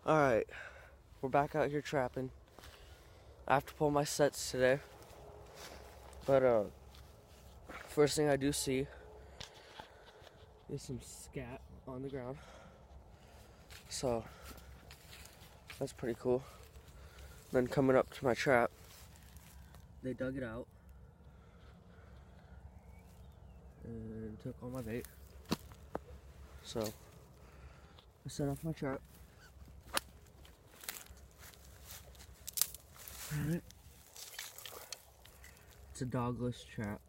Alright, we're back out here trapping. I have to pull my sets today. But first thing I do see is some scat on the ground. So that's pretty cool. Then coming up to my trap, they dug it out and took all my bait. So I set off my trap. Alright. It's a dogless trap.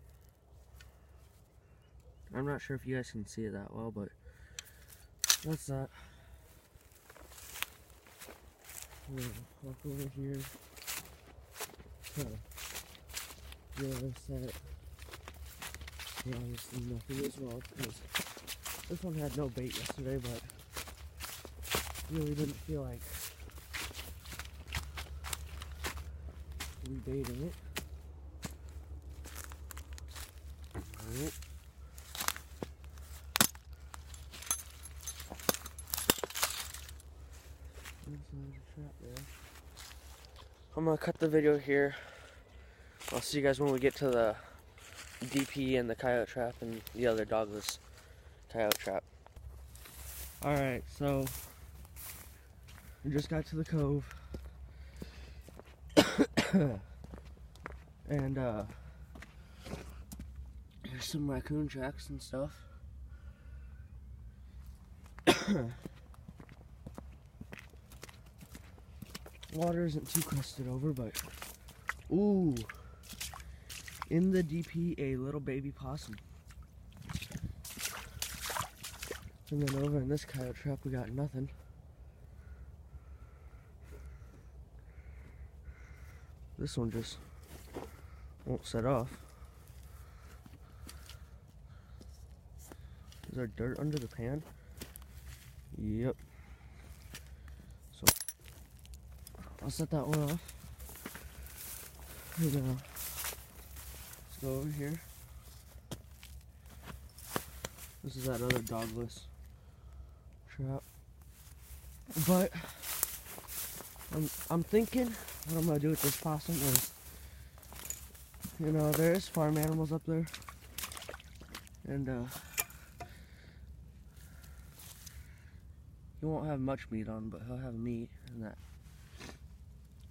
I'm not sure if you guys can see it that well, but that's that. I'm gonna walk over here to the other side. Yeah, obviously nothing as well, because this one had no bait yesterday, but really didn't feel like rebaiting it. Alright. Trap there. I'm gonna cut the video here. I'll see you guys when we get to the DP and the coyote trap and the other dogless coyote trap. Alright, so we just got to the cove. And there's some raccoon tracks and stuff. Water isn't too crusted over, but ooh, in the DP, a little baby possum. And then over in this coyote trap, we got nothing. This one just won't set off. Is there dirt under the pan? Yep. So I'll set that one off. And, let's go over here. This is that other dogless trap. But I'm thinking what I'm gonna do with this possum is, you know, there's farm animals up there, and he won't have much meat on, but he'll have meat, and that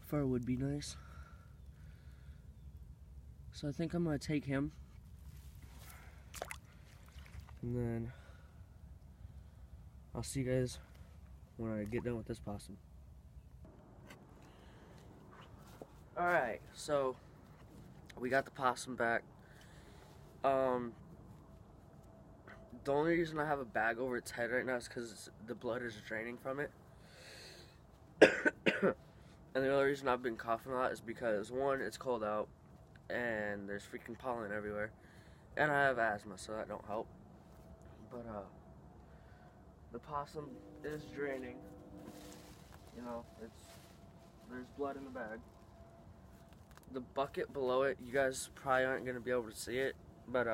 fur would be nice. So I think I'm gonna take him, and then I'll see you guys when I get done with this possum. Alright, so we got the possum back. The only reason I have a bag over its head right now is because the blood is draining from it. And the other reason I've been coughing a lot is because, one, it's cold out and there's freaking pollen everywhere, and I have asthma, so that don't help. But the possum is draining. You know, there's blood in the bag. The bucket below it, you guys probably aren't gonna be able to see it, but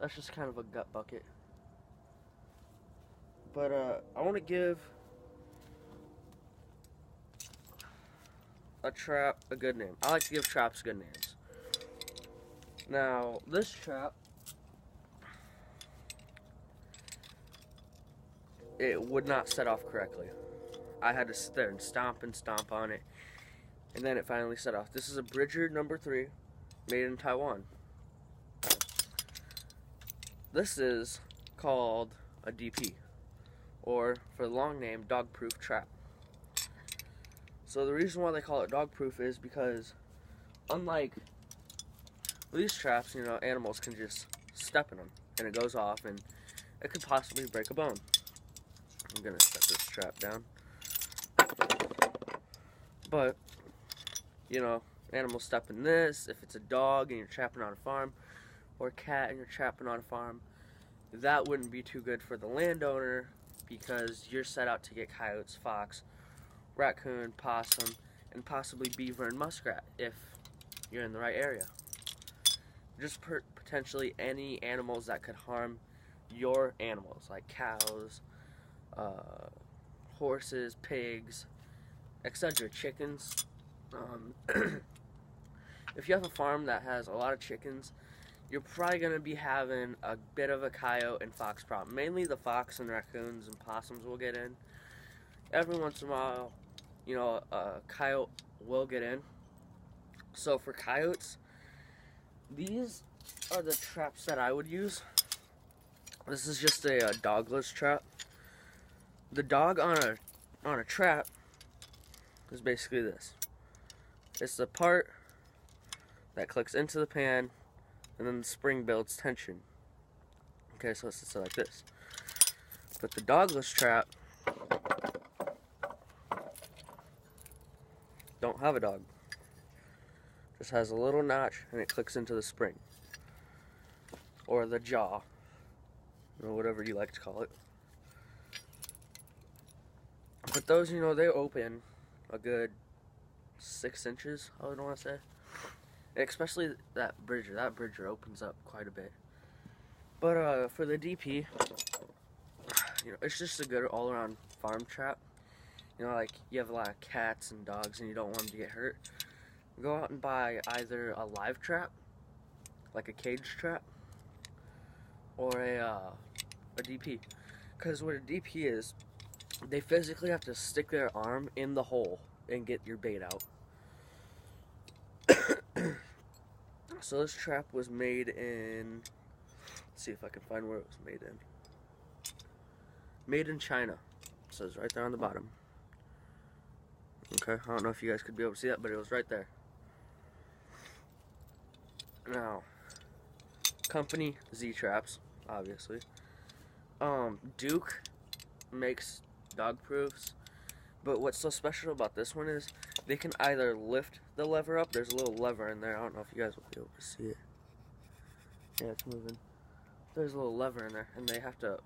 that's just kind of a gut bucket. But I want to give a trap a good name. I like to give traps good names. Now, this trap, it would not set off correctly. I had to sit there and stomp on it, and then it finally set off. This is a Bridger number 3, made in Taiwan. This is called a DP, or for the long name, dog-proof trap. So the reason why they call it dog-proof is because, unlike these traps, you know, animals can just step in them and it goes off and it could possibly break a bone. I'm gonna set this trap down. But, you know, animals step in this. If it's a dog and you're trapping on a farm, or a cat and you're trapping on a farm, that wouldn't be too good for the landowner, because you're set out to get coyotes, fox, raccoon, possum, and possibly beaver and muskrat if you're in the right area. Just potentially any animals that could harm your animals, like cows, horses, pigs, etc. Chickens. If you have a farm that has a lot of chickens, you're probably going to be having a bit of a coyote and fox problem. Mainly the fox and raccoons and possums will get in. Every once in a while, you know, a coyote will get in. So for coyotes, these are the traps that I would use. This is just a dogless trap. The dog on a trap is basically this. It's the part that clicks into the pan, and then the spring builds tension. Okay, so it's like this. But the dogless trap don't have a dog. Just has a little notch, and it clicks into the spring or the jaw, or whatever you like to call it. But those, you know, they open a good 6 inches, I would want to say. Especially that bridger. That bridger opens up quite a bit. But for the DP, you know, it's just a good all-around farm trap. You know, like you have a lot of cats and dogs and you don't want them to get hurt. Go out and buy either a live trap, like a cage trap, or a DP. Because what a DP is, they physically have to stick their arm in the hole and get your bait out. So this trap was made in, let's see if I can find where it was made in. Made in China. It says right there on the bottom. Okay, I don't know if you guys could be able to see that, but it was right there. Now, company Z-Traps, obviously. Duke makes dog proofs, but what's so special about this one is they can either lift the lever up. There's a little lever in there. I don't know if you guys will be able to see it. Yeah, it's moving. There's a little lever in there, and they have to,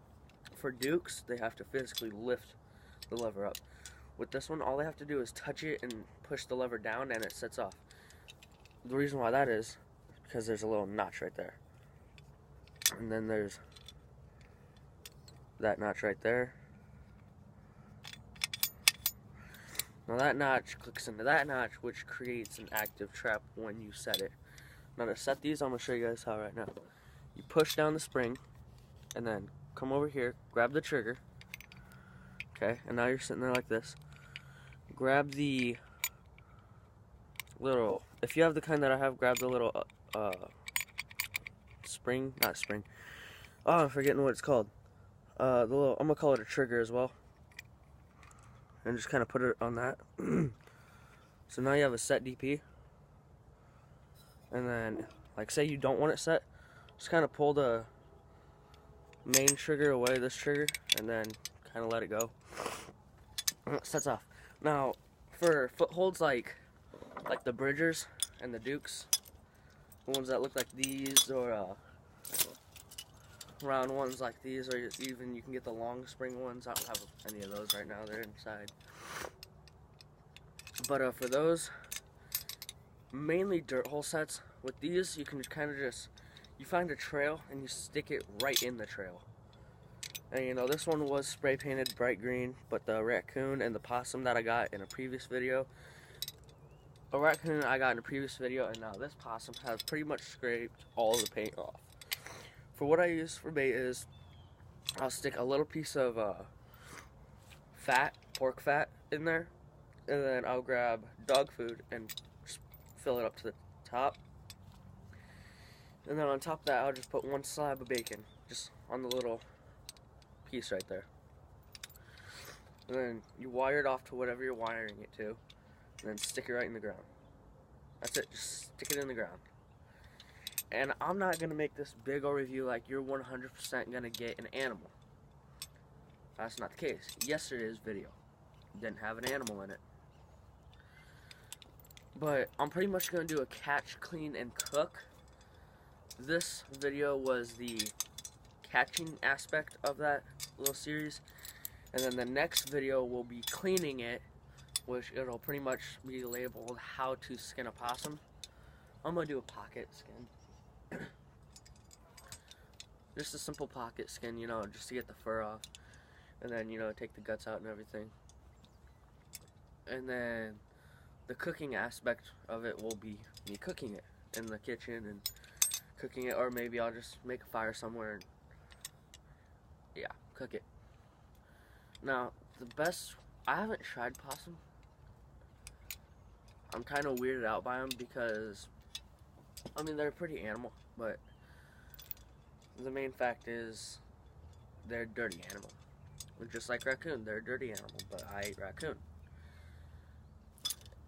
for Dukes, they have to physically lift the lever up. With this one, all they have to do is touch it and push the lever down, and it sets off. The reason why that is because there's a little notch right there. And then there's that notch right there. Now that notch clicks into that notch, which creates an active trap when you set it. Now to set these, I'm going to show you guys how right now. You push down the spring, and then come over here, grab the trigger. Okay, and now you're sitting there like this. Grab the little, if you have the kind that I have, grab the little spring, not spring. Oh, I'm forgetting what it's called. The little, I'm going to call it a trigger as well. And just kind of put it on that. So now you have a set DP. And then, like say you don't want it set, just kind of pull the main trigger away, this trigger, and then kind of let it go. And it sets off. Now, for footholds like the Bridgers and the Dukes, the ones that look like these, or round ones like these, or even you can get the long spring ones. I don't have any of those right now, they're inside. But for those, mainly dirt hole sets. With these, you can kind of just, you find a trail and you stick it right in the trail. And you know, this one was spray painted bright green, but the raccoon and the possum that I got in a previous video, a raccoon I got in a previous video, and now this possum has pretty much scraped all the paint off. For what I use for bait is, I'll stick a little piece of fat, pork fat in there, and then I'll grab dog food and just fill it up to the top. And then on top of that, I'll just put one slab of bacon, just on the little piece right there. And then you wire it off to whatever you're wiring it to, and then stick it right in the ground. That's it, just stick it in the ground. And I'm not going to make this big old review like you're 100% going to get an animal. That's not the case. Yesterday's video didn't have an animal in it. But I'm pretty much going to do a catch, clean, and cook. This video was the catching aspect of that little series. And then the next video will be cleaning it, which it'll pretty much be labeled how to skin a possum. I'm going to do a pocket skin. Just a simple pocket skin, you know, just to get the fur off. and then, you know, take the guts out and everything. And then the cooking aspect of it will be me cooking it in the kitchen and cooking it, or maybe I'll just make a fire somewhere and, yeah, cook it. Now, I haven't tried possum. I'm kind of weirded out by them because, I mean, they're a pretty animal, but the main fact is they're a dirty animal. Just like raccoon, they're a dirty animal, but I ate raccoon.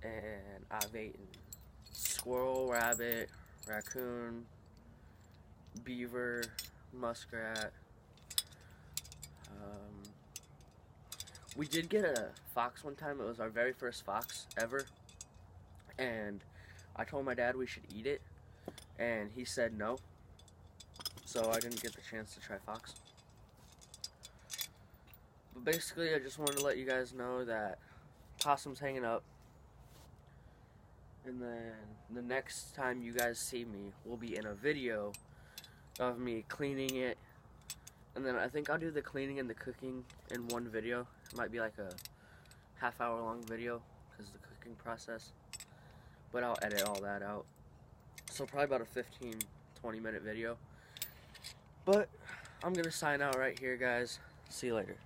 And I've eaten squirrel, rabbit, raccoon, beaver, muskrat. We did get a fox one time. It was our very first fox ever. And I told my dad we should eat it, and he said no. So I didn't get the chance to try fox. But basically, I just wanted to let you guys know that possum's hanging up. And then the next time you guys see me will be in a video of me cleaning it. And then I think I'll do the cleaning and the cooking in one video. It might be like a half-hour long video because of the cooking process. But I'll edit all that out. So probably about a 15-20 minute video. But I'm going to sign out right here, guys. See you later.